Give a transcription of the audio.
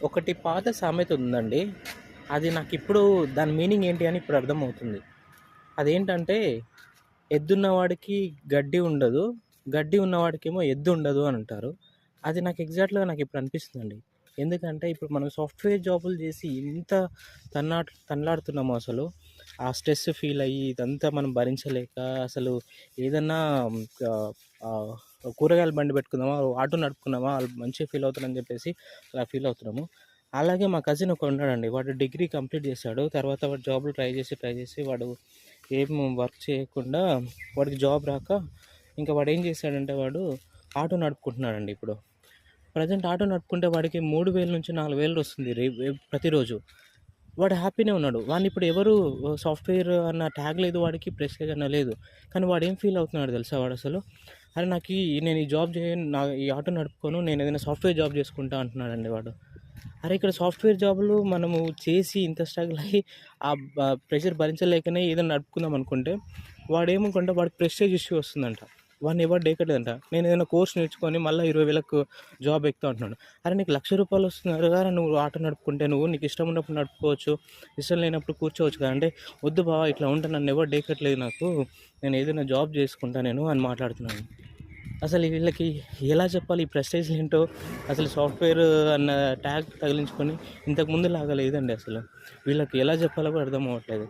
ఒకటి పాత సామెత ఉందండి. అది నాకిప్పుడు దాని మీనింగ్ ఏంటి అని ఇప్పుడు అర్థమవుతుంది. అదేంటంటే, ఎద్దున్నవాడికి గడ్డి ఉండదు. గడ్డి ఉన్నవాడికేమో ఎద్దు ఉండదు అని అంటారు. అది నాకు ఎగ్జాక్ట్‌గా నాకిప్పుడు అనిపిస్తుందండి. ఎందుకంటే, ఇప్పుడు మనం సాఫ్ట్‌వేర్ జాబులు చేసి ఇంత తనలాడుతున్నామో అసలు, ఆ స్ట్రెస్ ఫీల్ అయ్యి ఇదంతా మనం భరించలేక అసలు ఏదన్నా ఆహ్, ఆహ్, కూరగాయల బండి పెట్టుకుందామా, ఆటో నడుపుకుందామా, ఆళ్ళు మంచిగా ఫీల్ అవుతారని చెప్పేసి అలా ఫీల్ అవుతున్నాము. అలాగే మా కజిన్ ఒకడున్నాడండి. వాడు డిగ్రీ కంప్లీట్ చేశాడు. తర్వాత వాడు జాబ్‌లు ట్రై చేసి వాడు ఏం వర్క్ చేయకుండా వాడికి జాబ్ రాక ఇంకా వాడేం చేశాడంటే వాడు ఆటో నడుపుకుంటున్నాడండి ఇప్పుడు. ప్రెజెంట్ ఆటో నడుపుకుంటే వాడికి 3000-4000 వస్తుంది ప్రతిరోజు. వాడు హ్యాపీనే ఉన్నాడు. వాడినిప్పుడు ఎవరు సాఫ్ట్‌వేర్ అన్న ట్యాగ్ లేదు వాడికి, ప్రెస్టీజ్ అన్న లేదు. కానీ వాడేం ఫీల్ అవుతున్నాడో తెలుసా వాడసలు? అరే నేను ఈ జాబ్ చేయను, ఈ ఆటో నడుపుకోను, నేను ఏదైనా సాఫ్ట్‌వేర్ జాబ్ చేసుకుంటా అంటున్నాడండి వాడు. అరే ఇక్కడ సాఫ్ట్‌వేర్ జాబులు మనము చేసి ఇంత స్ట్రగుల్ అయ్యి ఆ ప్రెషర్ భరించలేకనే ఏదైనా నడుపుకుందాం అనుకుంటే వాడేమనుకుంటే వాడికి ప్రెస్టీజ్ ఇష్యూ వస్తుందంట. వాడిని ఎవరు డేకట్లేదంట. నేను ఏదైనా కోర్స్ నేర్చుకొని మళ్ళీ 20,000కు జాబ్ ఎక్కుతా అంటున్నాడు. అరే నీకు ₹1,00,000 వస్తుంది కదా, నువ్వు ఆటో నడుపుకుంటే నీకు ఇష్టం ఉన్నప్పుడు నడుపుకోవచ్చు, ఇష్టం లేనప్పుడు కూర్చోవచ్చు కదా అంటే, వద్దు బావ ఇట్లా ఉంటే నన్ను ఎవరు డేకట్లేదు నాకు, నేను ఏదైనా జాబ్ చేసుకుంటా నేను అని మాట్లాడుతున్నాను. అసలు వీళ్ళకి ఎలా చెప్పాలి ఈ ప్రెస్టేజ్‌లేంటో, అసలు సాఫ్ట్‌వేర్ అన్న ట్యాగ్ తగిలించుకొని ఇంతకు ముందులాగా లేదండి అసలు. వీళ్ళకి ఎలా చెప్పాలో కూడా అర్థం అవ్వట్లేదు.